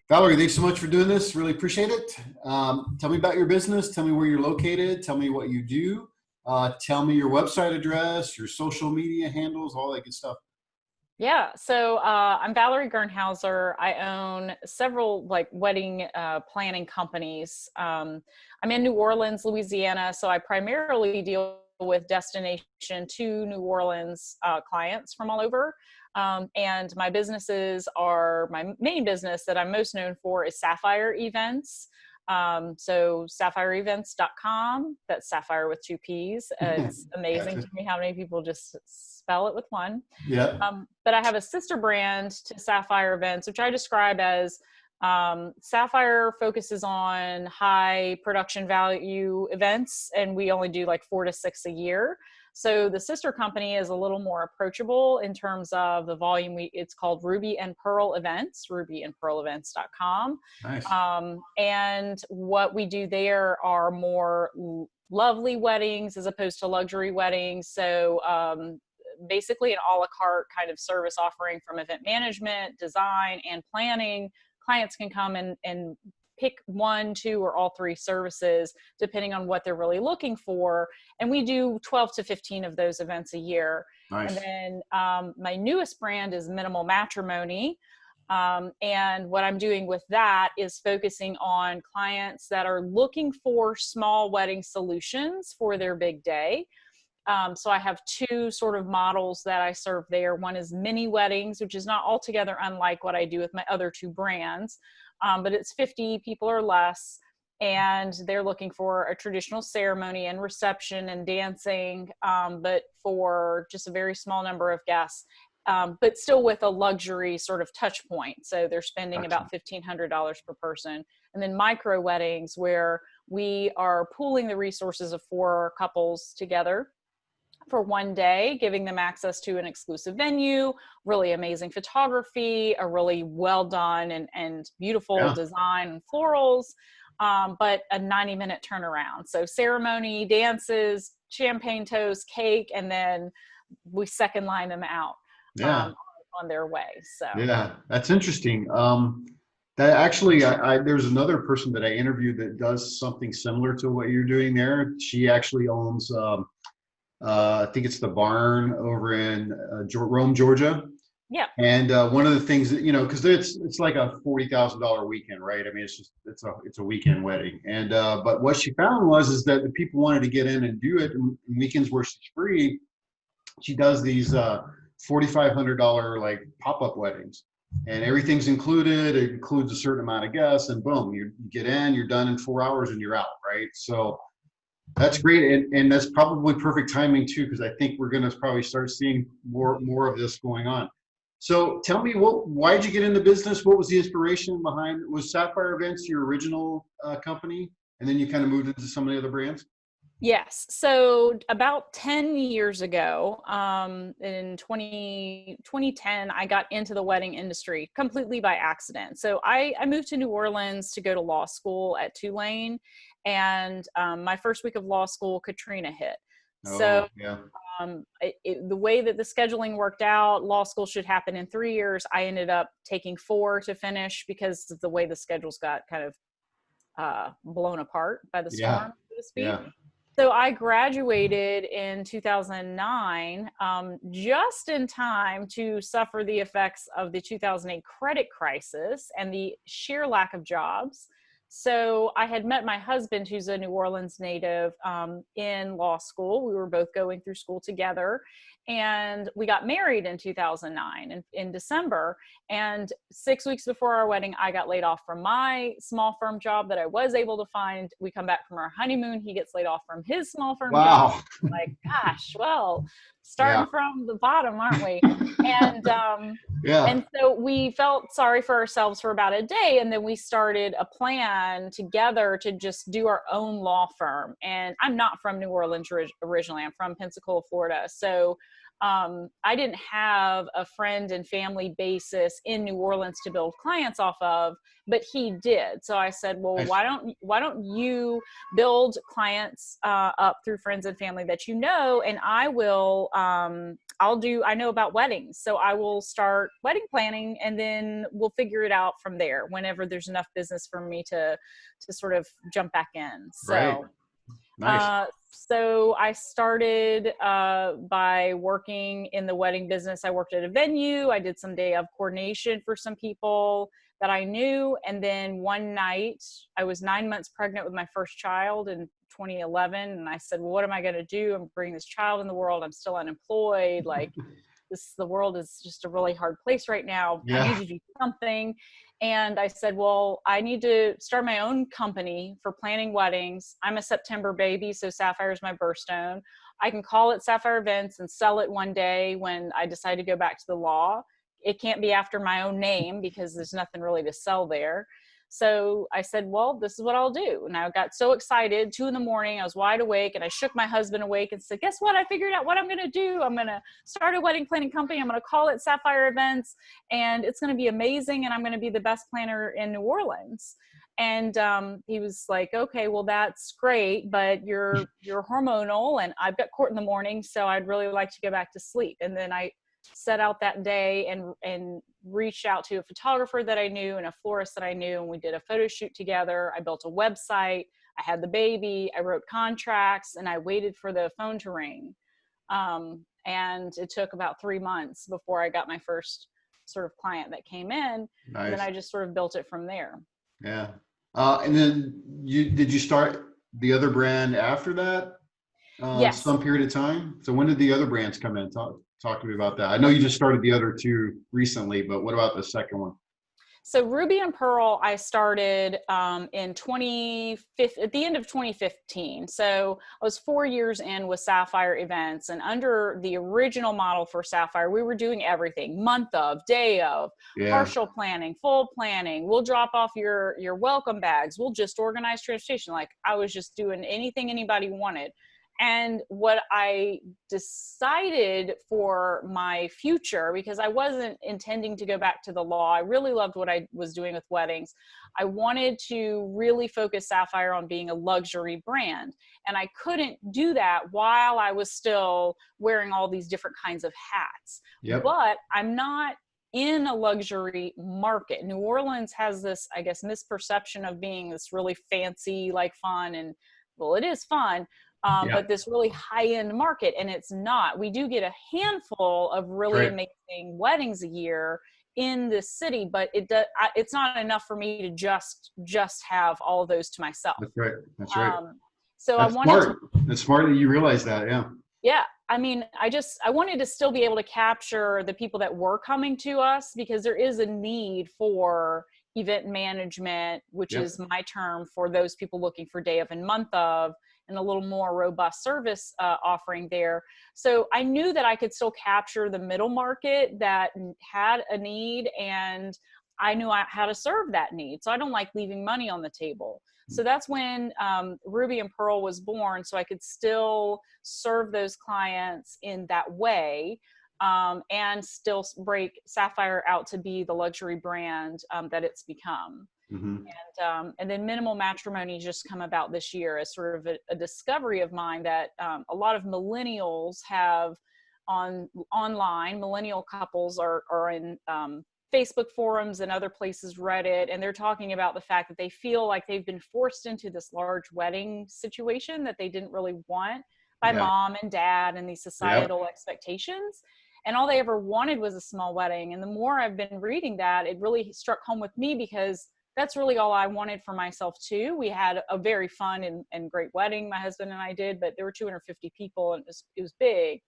Valerie, thanks so much for doing this. Really appreciate it. Tell me about your business. Tell me where you're located. Tell me what you do. Tell me your website address, your social media handles, all that good stuff. Yeah, so I'm Valerie Gernhauser. I own several wedding planning companies. I'm in New Orleans, Louisiana, so I primarily deal with destination to New Orleans clients from all over. And my main business that I'm most known for is Sapphire Events. So sapphireevents.com, that's Sapphire with 2 P's. It's amazing Gotcha. to me how many people just spell it with one. Yeah. But I have a sister brand to Sapphire Events, which I describe as Sapphire focuses on high production value events, and we only do like 4 to 6 a year. So the sister company is a little more approachable in terms of the volume. It's called Ruby and Pearl Events, rubyandpearlevents.com. Nice. And what we do there are more lovely weddings as opposed to luxury weddings. So basically an a la carte kind of service offering from event management, design, and planning. Clients can come and pick 1, 2, or all 3 services depending on what they're really looking for. And we do 12 to 15 of those events a year. Nice. And then my newest brand is Minimal Matrimony. And what I'm doing with that is focusing on clients that are looking for small wedding solutions for their big day. So I have 2 sort of models that I serve there. One is mini weddings, which is not altogether unlike what I do with my other 2 brands, but it's 50 people or less, and they're looking for a traditional ceremony and reception and dancing, but for just a very small number of guests, but still with a luxury sort of touch point. So they're spending about $1,500 per person. And then micro weddings, where we are pooling the resources of 4 couples together for one day, giving them access to an exclusive venue, really amazing photography, a really well done and beautiful design and florals, but a 90-minute turnaround. So ceremony, dances, champagne toast, cake, and then we second line them out on their way. So yeah, that's interesting. That actually, there's another person that I interviewed that does something similar to what you're doing there. She actually owns I think it's the Barn over in Rome, Georgia. Yeah. And one of the things that, because it's like a $40,000 weekend, right? I mean, it's a weekend wedding. And but what she found is that the people wanted to get in and do it. And weekends where she's free, she does these $4,500 like pop-up weddings, and everything's included. It includes a certain amount of guests, and boom, you get in, you're done in 4 hours, and you're out, right? So that's great, and that's probably perfect timing too, because I think we're going to probably start seeing more of this going on. So tell me, why did you get into business? What was the inspiration behind? Was Sapphire Events your original company, and then you kind of moved into some of the other brands? Yes. So about 10 years ago, in 2010, I got into the wedding industry completely by accident. So I moved to New Orleans to go to law school at Tulane. And my first week of law school, Katrina hit. So the way that the scheduling worked out, law school should happen in 3 years. I ended up taking 4 to finish because of the way the schedules got kind of blown apart by the storm, so to speak. Yeah. So I graduated in 2009, just in time to suffer the effects of the 2008 credit crisis and the sheer lack of jobs. So I had met my husband, who's a New Orleans native, in law school. We were both going through school together, and we got married in 2009 in December. And 6 weeks before our wedding, I got laid off from my small firm job that I was able to find. We come back from our honeymoon. He gets laid off from his small firm job. Like, gosh, well, starting from the bottom, aren't we? And so we felt sorry for ourselves for about a day, and then we started a plan together to just do our own law firm. And I'm not from New Orleans originally. I'm from Pensacola, Florida. So I didn't have a friend and family basis in New Orleans to build clients off of, but he did. So I said, well, Nice. why don't you build clients up through friends and family that you know, and I will, I know about weddings, so I will start wedding planning, and then we'll figure it out from there whenever there's enough business for me to sort of jump back in. Right. So Nice. so I started by working in the wedding business. I worked at a venue. I did some day of coordination for some people that I knew. And then one night, I was 9 months pregnant with my first child in 2011. And I said, well, what am I going to do? I'm bringing this child in the world. I'm still unemployed. Like, the world is just a really hard place right now. I need Yeah. to do something. And I said, well, I need to start my own company for planning weddings. I'm a September baby, so Sapphire is my birthstone. I can call it Sapphire Events and sell it one day when I decide to go back to the law. It can't be after my own name because there's nothing really to sell there. So I said, well, this is what I'll do. And I got so excited, 2 a.m, I was wide awake, and I shook my husband awake and said, guess what? I figured out what I'm going to do. I'm going to start a wedding planning company. I'm going to call it Sapphire Events, and it's going to be amazing. And I'm going to be the best planner in New Orleans. And he was like, okay, well, that's great, but you're hormonal, and I've got court in the morning, so I'd really like to go back to sleep. And then I set out that day and reached out to a photographer that I knew and a florist that I knew, and we did a photo shoot together. I built a website. I had the baby. I wrote contracts, and I waited for the phone to ring. And it took about 3 months before I got my first sort of client that came in. Nice. And then I just sort of built it from there. Yeah. And then did you start the other brand after that? Yes. Some period of time. So when did the other brands come in? Talk to me about that. I know you just started the other two recently, but what about the second one? So Ruby and Pearl, I started at the end of 2015. So I was 4 years in with Sapphire Events, and under the original model for Sapphire, we were doing everything: month of, day of, Yeah. partial planning, full planning. We'll drop off your welcome bags. We'll just organize transportation. Like, I was just doing anything anybody wanted. And what I decided for my future, because I wasn't intending to go back to the law, I really loved what I was doing with weddings. I wanted to really focus Sapphire on being a luxury brand. And I couldn't do that while I was still wearing all these different kinds of hats. Yep. But I'm not in a luxury market. New Orleans has this, I guess, misperception of being this really fancy, like, fun, and well, it is fun. But this really high-end market, and it's not. We do get a handful of really amazing weddings a year in this city, but it's not enough for me to just have all of those to myself. That's right. That's right. So that's smart. It's smart that you realize that. Yeah. Yeah. I mean, I wanted to still be able to capture the people that were coming to us, because there is a need for event management, which is my term for those people looking for day of and month of, and a little more robust service offering there. So I knew that I could still capture the middle market that had a need, and I knew how to serve that need. So I don't like leaving money on the table. So that's when Ruby and Pearl was born, so I could still serve those clients in that way, and still break Sapphire out to be the luxury brand that it's become. Mm-hmm. And then Minimal Matrimony just come about this year as sort of a discovery of mine that a lot of millennials have online. Millennial couples are in Facebook forums and other places, Reddit, and they're talking about the fact that they feel like they've been forced into this large wedding situation that they didn't really want by mom and dad and these societal expectations. And all they ever wanted was a small wedding. And the more I've been reading that, it really struck home with me, because that's really all I wanted for myself too. We had a very fun and great wedding, my husband and I did, but there were 250 people, and it was big.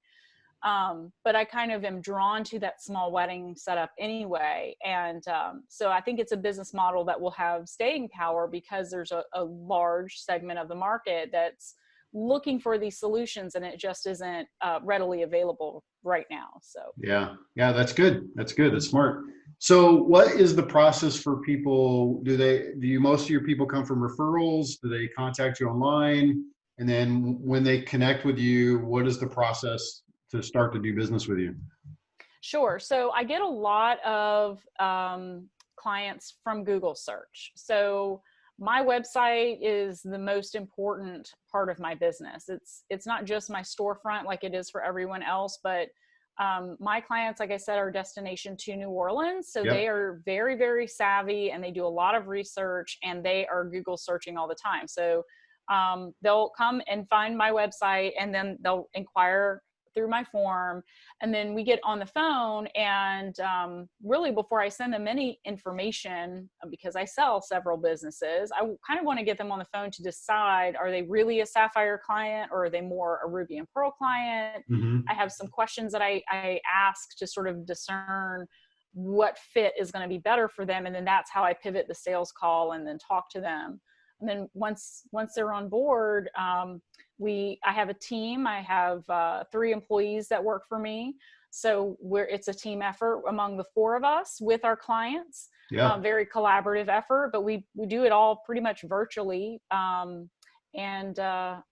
But I kind of am drawn to that small wedding setup anyway. And so I think it's a business model that will have staying power, because there's a large segment of the market that's looking for these solutions, and it just isn't readily available right now. So yeah, that's good. That's good. That's smart. So what is the process for people? Most of your people come from referrals? Do they contact you online? And then when they connect with you, what is the process to start to do business with you? Sure. So I get a lot of clients from Google search. So my website is the most important part of my business. It's not just my storefront like it is for everyone else, but my clients, like I said, are destination to New Orleans. So Yep. they are very, very savvy, and they do a lot of research, and they are Google searching all the time. So they'll come and find my website, and then they'll inquire through my form, and then we get on the phone, and really before I send them any information, because I sell several businesses, I kind of want to get them on the phone to decide, are they really a Sapphire client, or are they more a Ruby and Pearl client? Mm-hmm. I have some questions that I ask to sort of discern what fit is going to be better for them, and then that's how I pivot the sales call and then talk to them. And then once they're on board, I have a team. I have 3 employees that work for me. So it's a team effort among the 4 of us with our clients. Yeah. Very collaborative effort, but we do it all pretty much virtually. And then,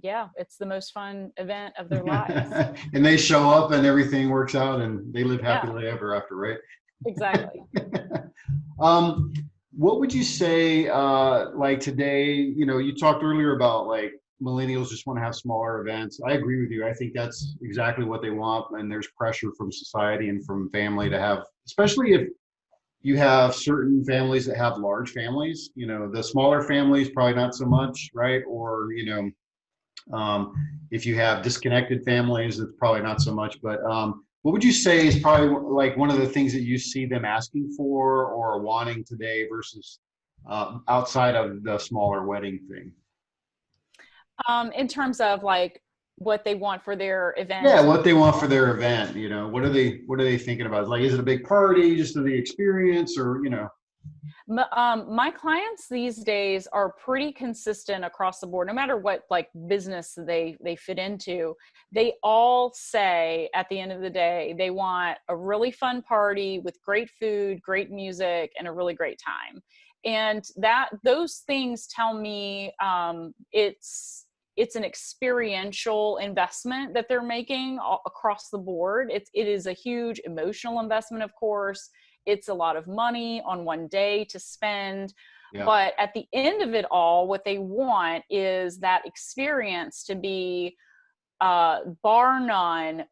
yeah, it's the most fun event of their lives. And they show up and everything works out and they live Yeah, happily ever after, right? exactly. What would you say, like today, you talked earlier about like millennials just want to have smaller events. I agree with you. I think that's exactly what they want. And there's pressure from society and from family to have, especially if you have certain families that have large families, the smaller families, probably not so much, right? Or, if you have disconnected families, it's probably not so much. But what would you say is probably like one of the things that you see them asking for or wanting today versus outside of the smaller wedding thing? In terms of like what they want for their Yeah, event. what they want for their event, what are they thinking about? Like, is it a big party, just the experience, or My clients these days are pretty consistent across the board, no matter what like business they fit into. They all say at the end of the day, they want a really fun party with great food, great music, and a really great time. And those things tell me it's an experiential investment that they're making across the board. It is a huge emotional investment, of course. It's a lot of money on one day to spend. yeah, But at the end of it all, what they want is that experience to be bar none,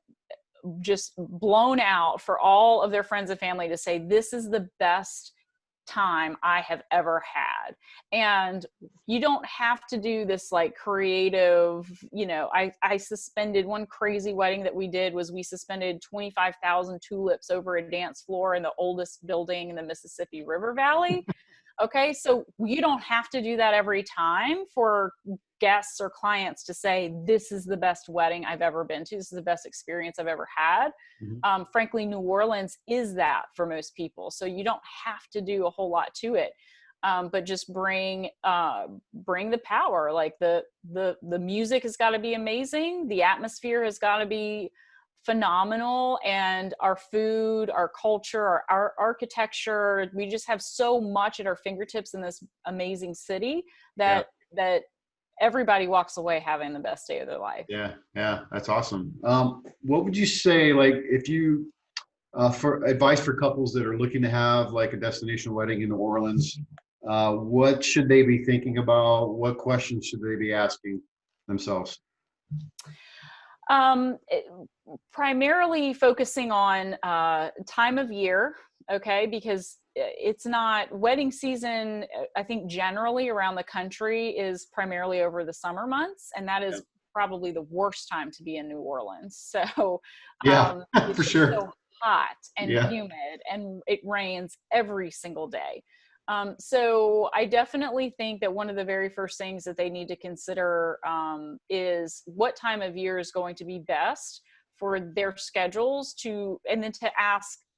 just blown out for all of their friends and family to say, this is the best time I have ever had. And you don't have to do this like creative, I suspended one crazy wedding that we did was we suspended 25,000 tulips over a dance floor in the oldest building in the Mississippi River Valley. Okay, so you don't have to do that every time for guests or clients to say, this is the best wedding I've ever been to. This is the best experience I've ever had. mm-hmm. Frankly, New Orleans is that for most people. So you don't have to do a whole lot to it. But just bring the power. Like the music has got to be amazing. The atmosphere has got to be phenomenal, and our food, our culture, our architecture, we just have so much at our fingertips in this amazing city Yeah. that everybody walks away having the best day of their life. Yeah, that's awesome. What would you say, like, if you for advice for couples that are looking to have like a destination wedding in New Orleans, what should they be thinking about? What questions should they be asking themselves? Primarily focusing on time of year, okay, because it's not wedding season. I think generally around the country is primarily over the summer months, and that Yeah, is probably the worst time to be in New Orleans. So yeah, it's for just sure. so hot and Yeah, humid, and it rains every single day. So I definitely think that one of the very first things that they need to consider is what time of year is going to be best for their schedules and then to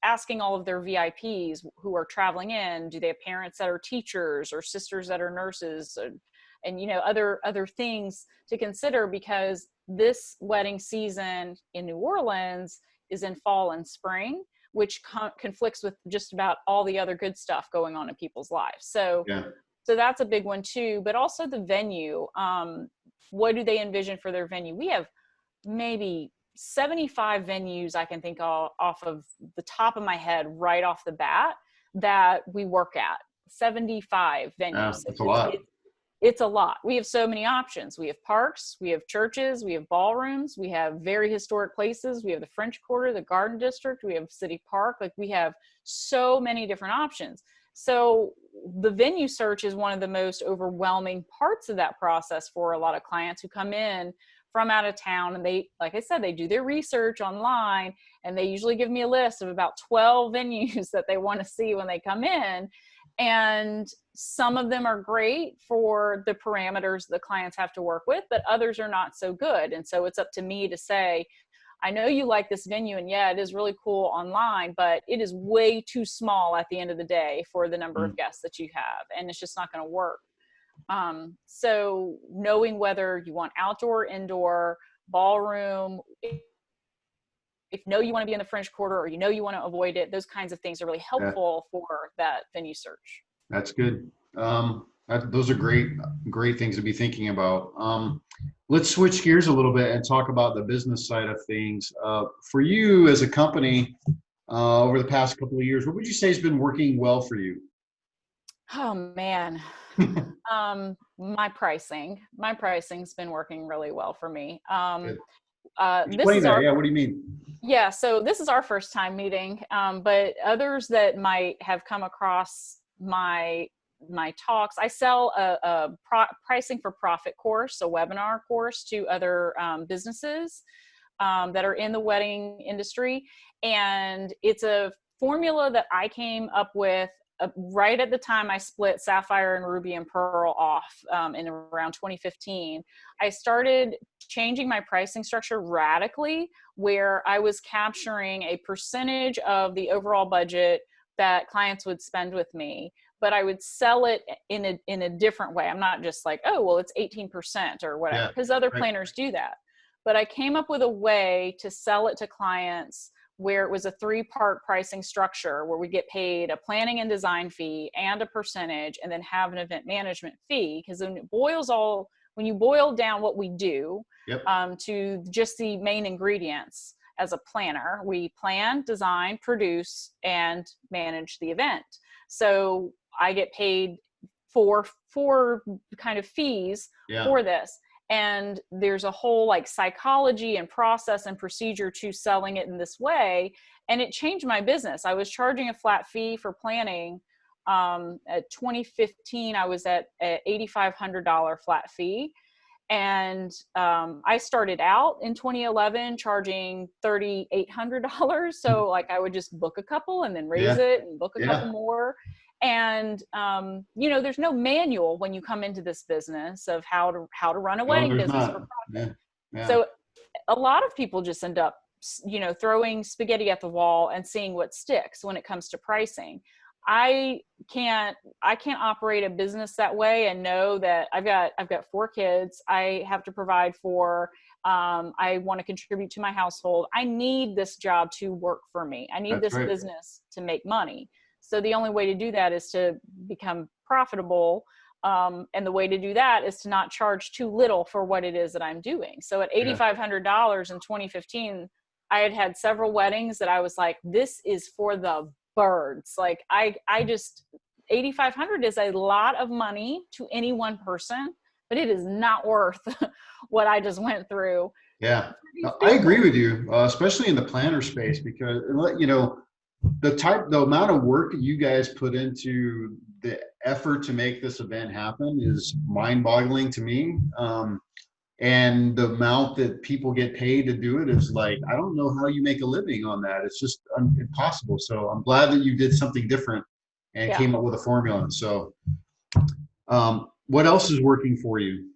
asking all of their VIPs who are traveling in, do they have parents that are teachers or sisters that are nurses, and other things to consider, because this wedding season in New Orleans is in fall and spring, which conflicts with just about all the other good stuff going on in people's lives. So yeah, that's a big one too, but also the venue. What do they envision for their venue? We have maybe 75 venues I can think off of the top of my head right off the bat that we work at. 75 Yeah, venues. that's a lot. It's a lot. We have so many options. We have parks, we have churches, we have ballrooms, we have very historic places. We have the French Quarter, the Garden District, we have City Park. Like, we have so many different options. So the venue search is one of the most overwhelming parts of that process for a lot of clients who come in from out of town. And they, like I said, they do their research online, and they usually give me a list of about 12 venues that they want to see when they come in. And some of them are great for the parameters the clients have to work with, but others are not so good. And so it's up to me to say, I know you like this venue, and yeah, it is really cool online, but it is way too small at the end of the day for the number of guests that you have, and it's just not going to work. So knowing whether you want outdoor, indoor, ballroom, if you know you want to be in the French Quarter, or you know you want to avoid it, those kinds of things are really helpful for that venue search. That's good. Those are great things to be thinking about. Let's switch gears a little bit and talk about the business side of things. For you as a company, over the past couple of years, what would you say has been working well for you? Oh man. My pricing's been working really well for me. Explain that. Yeah, what do you mean? Yeah, so this is our first time meeting, but others that might have come across my talks, I sell a pricing for profit course, a webinar course to other businesses that are in the wedding industry. And it's a formula that I came up with right at the time I split Sapphire and Ruby and Pearl off in around 2015. I started changing my pricing structure radically, where I was capturing a percentage of the overall budget that clients would spend with me, but I would sell it in a different way. I'm not just like, oh, well, it's 18% or whatever, because other planners do that. But I came up with a way to sell it to clients where it was a 3-part pricing structure, where we get paid a planning and design fee and a percentage, and then have an event management fee. Because when you boil down what we do to just the main ingredients as a planner, we plan, design, produce, and manage the event. So I get paid for kind of fees for this. And there's a whole like psychology and process and procedure to selling it in this way. And it changed my business. I was charging a flat fee for planning. At 2015, I was at an $8,500 flat fee. And I started out in 2011 charging $3,800. So like I would just book a couple and then raise it and book a couple more. And, there's no manual when you come into this business of how to run a wedding business for profit. So a lot of people just end up, throwing spaghetti at the wall and seeing what sticks when it comes to pricing. I can't operate a business that way and know that I've got 4 kids I have to provide for. I want to contribute to my household. I need this job to work for me. I need this business to make money. So the only way to do that is to become profitable. And the way to do that is to not charge too little for what it is that I'm doing. So at $8,500 in 2015, I had several weddings that I was like, this is for the birds. Like I just, $8,500 is a lot of money to any one person, but it is not worth what I just went through. Yeah, I agree with you, especially in the planner space, because the amount of work that you guys put into the effort to make this event happen is mind-boggling to me. And the amount that people get paid to do it is like, I don't know how you make a living on that. It's just impossible. So I'm glad that you did something different and came up with a formula. So what else is working for you?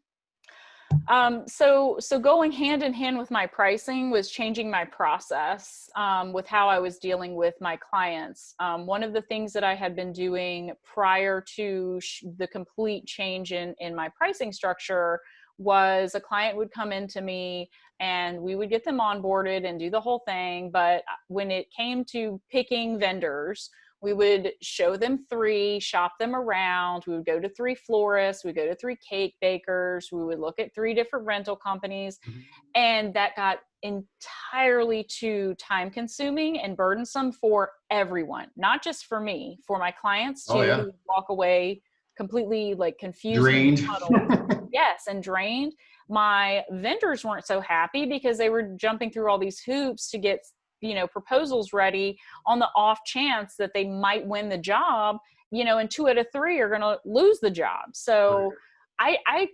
So going hand in hand with my pricing was changing my process with how I was dealing with my clients. One of the things that I had been doing prior to the complete change in my pricing structure was a client would come into me and we would get them onboarded and do the whole thing. But when it came to picking vendors, We would show them 3, shop them around. We would go to 3 florists. We would go to 3 cake bakers. We would look at 3 different rental companies. Mhm. And that got entirely too time consuming and burdensome for everyone, not just for me, for my clients Oh too, yeah. who would walk away completely like confused and Drained. befuddled. Yes, and drained. My vendors weren't so happy because they were jumping through all these hoops to get, proposals ready on the off chance that they might win the job, and 2 out of 3 are going to lose the job. So I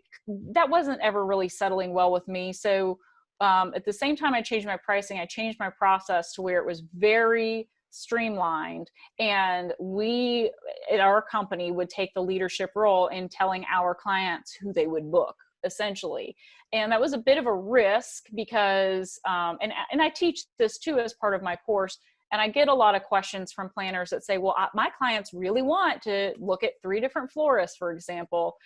that wasn't ever really settling well with me. So at the same time I changed my pricing, I changed my process to where it was very streamlined, and we at our company would take the leadership role in telling our clients who they would book, essentially. And that was a bit of a risk because and I teach this too as part of my course, and I get a lot of questions from planners that say, well, my clients really want to look at 3 different florists, for example.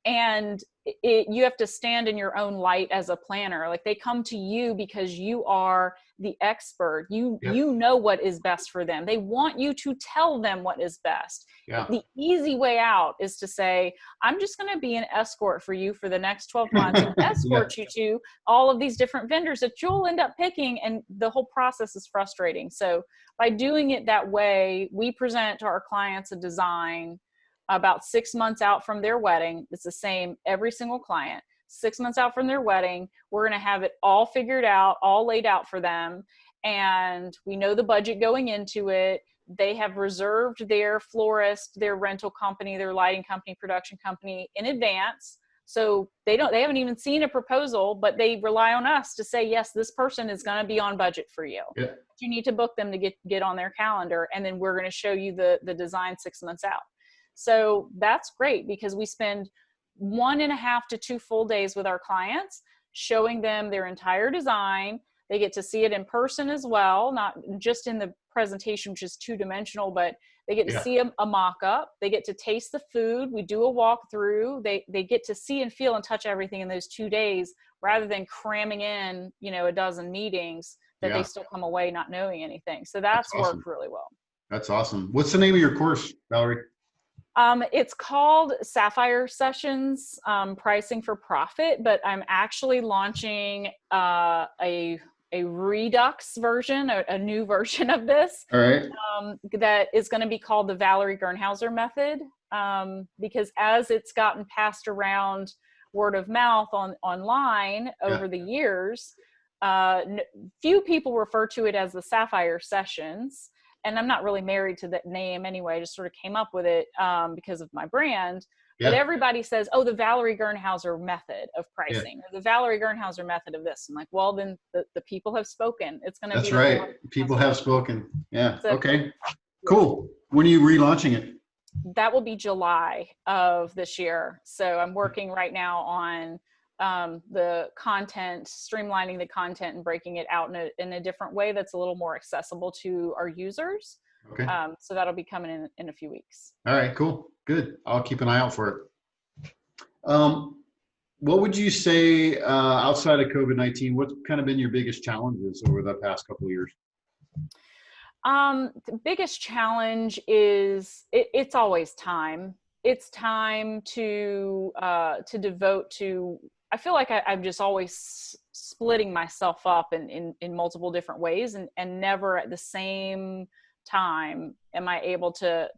And you have to stand in your own light as a planner. Like, they come to you because you are the expert. You know what is best for them. They want you to tell them what is best. Yeah. The easy way out is to say, I'm just going to be an escort for you for the next 12 months and escort you to all of these different vendors that you'll end up picking. And the whole process is frustrating. So by doing it that way, we present to our clients a design about 6 months out from their wedding. It's the same every single client. 6 months out from their wedding, we're going to have it all figured out, all laid out for them. And we know the budget going into it. They have reserved their florist, their rental company, their lighting company, production company in advance. So they haven't even seen a proposal, but they rely on us to say, yes, this person is going to be on budget for you. Yeah. You need to book them to get on their calendar. And then we're going to show you the design 6 months out. So that's great because we spend 1.5 to 2 full days with our clients, showing them their entire design. They get to see it in person as well, not just in the presentation, which is 2-dimensional, but they get to see a mock-up. They get to taste the food. We do a walkthrough. They get to see and feel and touch everything in those 2 days, rather than cramming in, a dozen meetings that they still come away not knowing anything. So that's awesome. Worked really well. That's awesome. What's the name of your course, Valerie? It's called Sapphire Sessions, Pricing for Profit, but I'm actually launching a redux version, a new version of this. All right. That is going to be called the Valerie Gernhauser method, because as it's gotten passed around word of mouth online over the years, few people refer to it as the Sapphire Sessions. And I'm not really married to that name anyway. I just sort of came up with it because of my brand. But everybody says, oh, the Valerie Gernhauser method of pricing, or the Valerie Gernhauser method of this. I'm like, well, then the people have spoken. It's going to be. That's right. People have spoken. Yeah. So, okay. Cool. When are you relaunching it? That will be July of this year. So I'm working right now on the content, streamlining the content and breaking it out in a different way that's a little more accessible to our users. Okay. So that'll be coming in a few weeks. All right, cool. Good. I'll keep an eye out for it. What would you say outside of COVID-19, what's kind of been your biggest challenges over the past couple of years? The biggest challenge is it's always time. It's time to devote to. I feel like I'm just always splitting myself up in multiple different ways, and never at the same time am I able to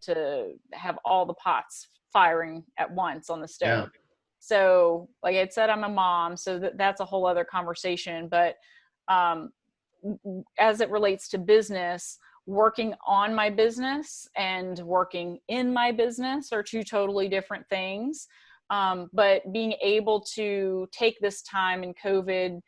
have all the pots firing at once on the stove. Yeah. So like I said, I'm a mom, so that's a whole other conversation. But as it relates to business, working on my business and working in my business are 2 totally different things. But being able to take this time in COVID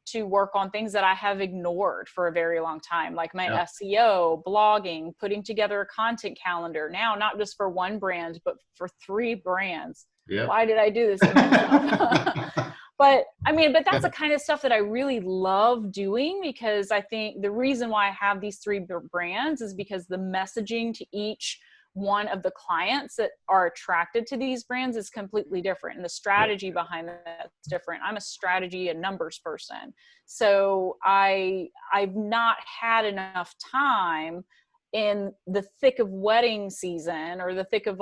to work on things that I have ignored for a very long time, like my SEO, blogging, putting together a content calendar now, not just for one brand, but for 3 brands. Yep. Why did I do this to myself? But that's the kind of stuff that I really love doing, because I think the reason why I have these 3 brands is because the messaging to each one of the clients that are attracted to these brands is completely different, and the strategy behind that is different. I'm a strategy and numbers person, so I've not had enough time in the thick of wedding season, or the thick of,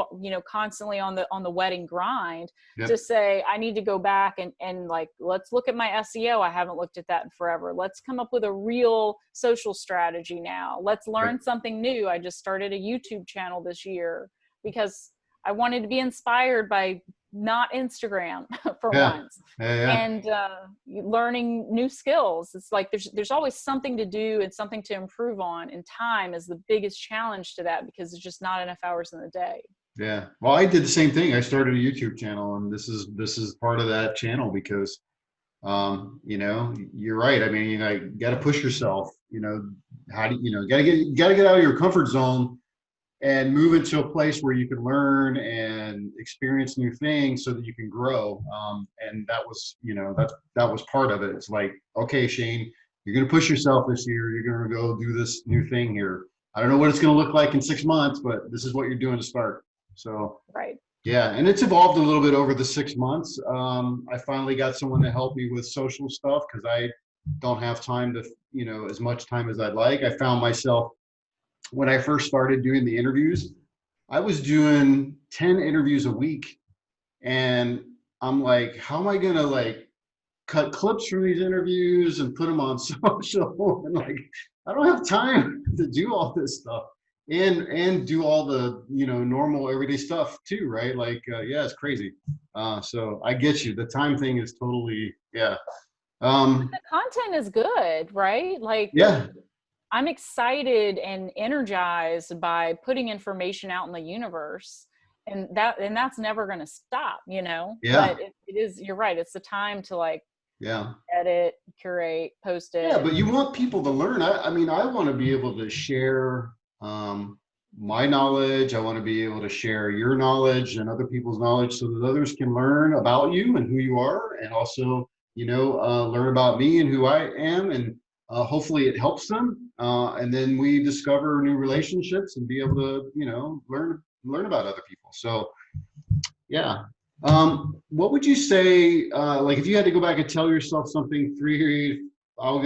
constantly on the wedding grind, Yep. to say, I need to go back and like, let's look at my SEO. I haven't looked at that in forever. Let's come up with a real social strategy now. Let's learn something new. I just started a YouTube channel this year because I wanted to be inspired by not Instagram for once. And learning new skills. It's like there's always something to do and something to improve on, and time is the biggest challenge to that, because there's just not enough hours in the day. Yeah. Well, I did the same thing. I started a YouTube channel, and this is part of that channel, because you're right. I mean, you got to push yourself. How do you got to get out of your comfort zone and move into a place where you can learn and experience new things so that you can grow. And that was, that was part of it. It's like, okay, Shane, you're going to push yourself this year. You're going to go do this new thing here. I don't know what it's going to look like in 6 months, but this is what you're doing to start. So, right. Yeah. And it's evolved a little bit over the 6 months. I finally got someone to help me with social stuff, because I don't have time to, as much time as I'd like. I found myself, when I first started doing the interviews, I was doing 10 interviews a week. And I'm like, how am I going to like cut clips from these interviews and put them on social? And like, I don't have time to do all this stuff and do all the, normal everyday stuff too. Right. Like, it's crazy. So I get you. The time thing is totally, yeah. The content is good, right? Like, yeah. I'm excited and energized by putting information out in the universe, and that's never going to stop, Yeah. But it is, you're right. It's the time to like, edit, curate, post it. Yeah, but you want people to learn. I mean, I want to be able to share my knowledge. I want to be able to share your knowledge and other people's knowledge, so that others can learn about you and who you are, and also, learn about me and who I am, and hopefully it helps them. And then we discover new relationships and be able to, learn about other people. So, yeah. What would you say, like if you had to go back and tell yourself something I'll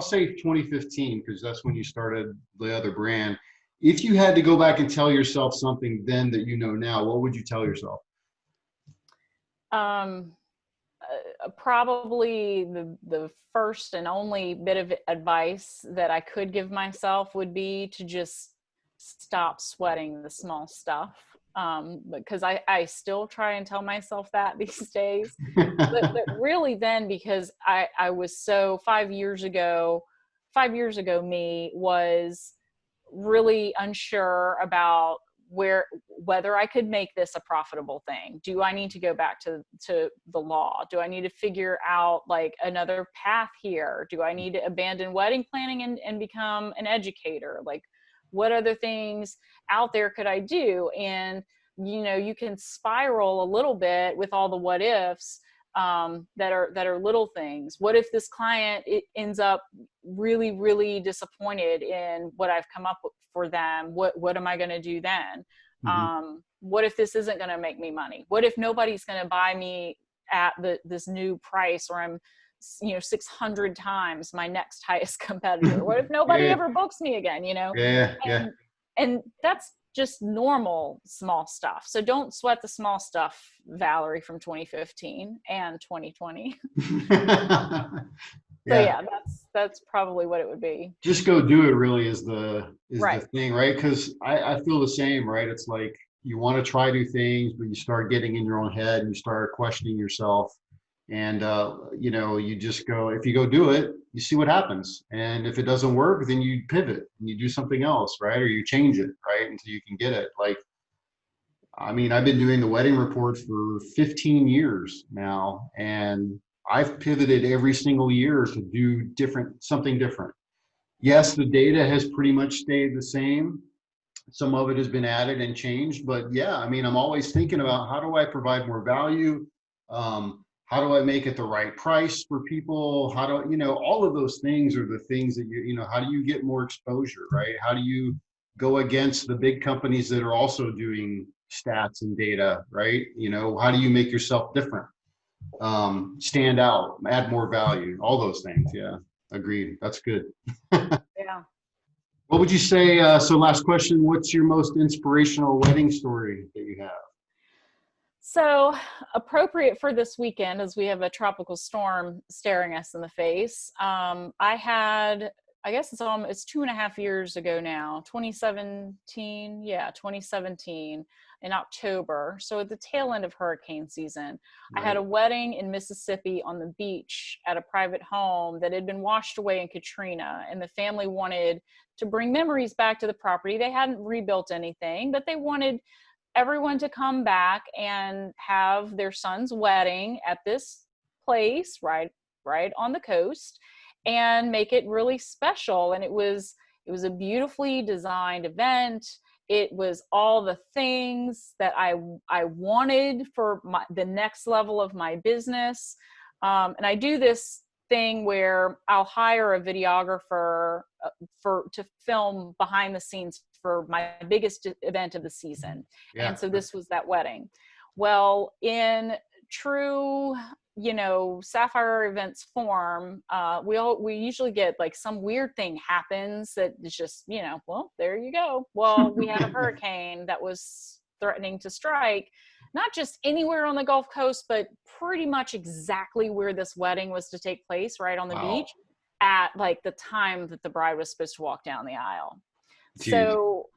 say 2015, because that's when you started the other brand. If you had to go back and tell yourself something then that now, what would you tell yourself? Probably the first and only bit of advice that I could give myself would be to just stop sweating the small stuff. Because I still try and tell myself that these days, but really then, because I was so 5 years ago me was really unsure about whether I could make this a profitable thing. Do I need to go back to the law? Do I need to figure out like another path here? Do I need to abandon wedding planning and become an educator? Like, what other things out there could I do? And, you can spiral a little bit with all the what ifs that are little things. What if this client ends up really, really disappointed in what I've come up with for them? What am I going to do then? Mm-hmm. What if this isn't going to make me money? What if nobody's going to buy me at this new price, or I'm 600 times my next highest competitor? What if nobody ever books me again? And that's just normal small stuff. So don't sweat the small stuff, Valerie, from 2015 and 2020. So that's probably what it would be. Just go do it, really, is the thing, right? Because I feel the same, right? It's like you want to try new things, but you start getting in your own head and you start questioning yourself. And, you just go, if you go do it, you see what happens. And if it doesn't work, then you pivot and you do something else, right? Or you change it, right? Until you can get it. Like, I mean, I've been doing the wedding report for 15 years now, and I've pivoted every single year to do something different. Yes, the data has pretty much stayed the same. Some of it has been added and changed, but yeah, I mean, I'm always thinking about how do I provide more value? How do I make it the right price for people? How do, all of those things are the things that how do you get more exposure, right? How do you go against the big companies that are also doing stats and data, right? How do you make yourself different? Stand out, add more value, all those things. Yeah, agreed. That's good. Yeah. What would you say? So last question, what's your most inspirational wedding story that you have? So appropriate for this weekend as we have a tropical storm staring us in the face. I guess it's 2.5 years ago now, 2017. Yeah, 2017 in October. So at the tail end of hurricane season, I had a Right. wedding in Mississippi on the beach at a private home that had been washed away in Katrina. And the family wanted to bring memories back to the property. They hadn't rebuilt anything, but they wanted everyone to come back and have their son's wedding at this place right on the coast and make it really special. And it was a beautifully designed event. It was all the things that I wanted for the next level of my business. And I do this thing where I'll hire a videographer to film behind the scenes for my biggest event of the season. Yeah. And so this was that wedding. Well, in true, Sapphire Events form, we usually get like some weird thing happens that is just, well, there you go. Well, we had a hurricane that was threatening to strike, not just anywhere on the Gulf Coast, but pretty much exactly where this wedding was to take place, right on the Wow. beach, at like the time that the bride was supposed to walk down the aisle. Jeez. So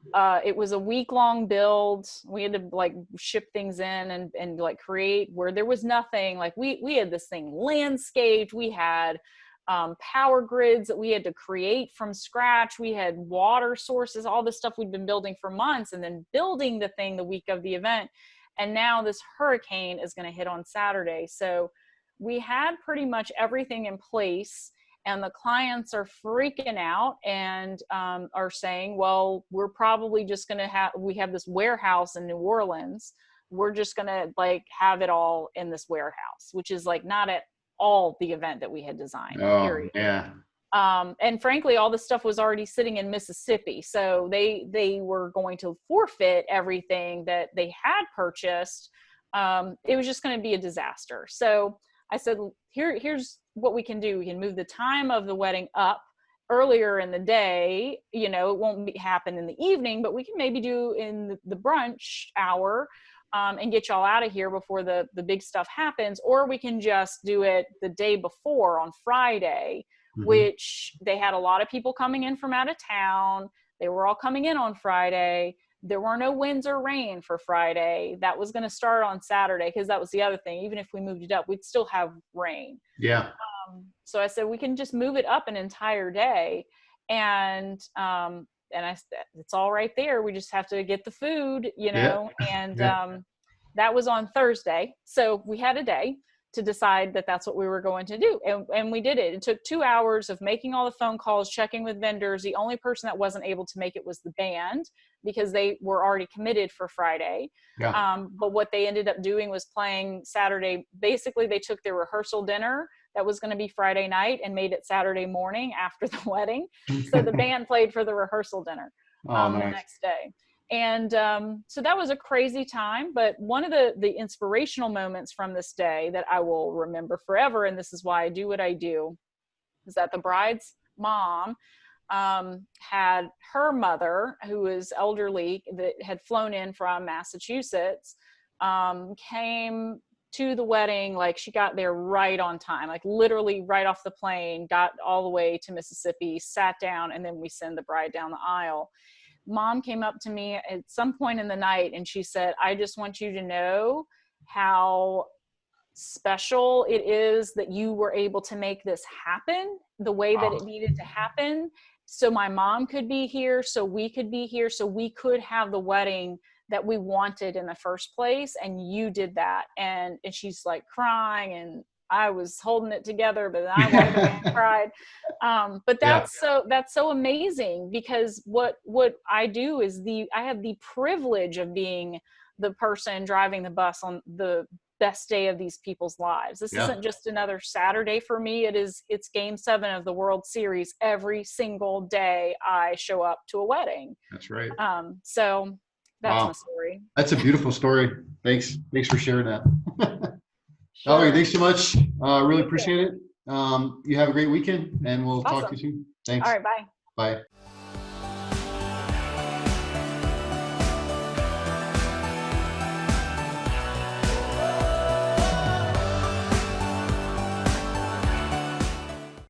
it was a week-long build. We had to like ship things in and like create where there was nothing. Like we had this thing landscaped. We had power grids that we had to create from scratch. We had water sources, all this stuff we'd been building for months, and then building the thing the week of the event. And now this hurricane is going to hit on Saturday. So we had pretty much everything in place. And the clients are freaking out and are saying, well, we're probably just going to we have this warehouse in New Orleans. We're just going to like have it all in this warehouse, which is like not at all the event that we had designed, Oh, period. yeah. And frankly, all the stuff was already sitting in Mississippi. So they were going to forfeit everything that they had purchased. It was just going to be a disaster. So I said, here's what we can do. We can move the time of the wedding up earlier in the day. It won't happen in the evening, but we can maybe do in the brunch hour and get y'all out of here before the big stuff happens. Or we can just do it the day before on Friday, which they had a lot of people coming in from out of town. They were all coming in on Friday. There were no winds or rain for Friday. That was going to start on Saturday because that was the other thing. Even if we moved it up, we'd still have rain. Yeah. So I said, we can just move it up an entire day. And I said, it's all right there. We just have to get the food, Yeah. and Yeah. that was on Thursday. So we had a day to decide that that's what we were going to do. And we did it. It took 2 hours of making all the phone calls, checking with vendors. The only person that wasn't able to make it was the band because they were already committed for Friday. Yeah. But what they ended up doing was playing Saturday. Basically, they took their rehearsal dinner that was going to be Friday night and made it Saturday morning after the wedding. So the band played for the rehearsal dinner Oh, the nice. next day. And so that was a crazy time. But one of the inspirational moments from this day that I will remember forever, and this is why I do what I do, is that the bride's mom had her mother, who is elderly, that had flown in from Massachusetts, came to the wedding. Like she got there right on time, like literally right off the plane, got all the way to Mississippi, sat down, and then we send the bride down the aisle. Mom came up to me at some point in the night and she said, I just want you to know how special it is that you were able to make this happen the way that it needed to happen. So my mom could be here, so we could be here, so we could have the wedding that we wanted in the first place. And you did that. And she's like crying, and I was holding it together, but I walked away and cried. But Yeah. that's so amazing, because what I do is I have the privilege of being the person driving the bus on the best day of these people's lives. This Yeah. isn't just another Saturday for me. It's game 7 of the World Series. Every single day I show up to a wedding. That's right. So that's Wow. my story. That's a beautiful story. Thanks for sharing that. Sure. Valerie, thanks so much. Really Thank you. appreciate it. You have a great weekend, and we'll talk to Awesome. you soon. Thanks. All right, bye. Bye.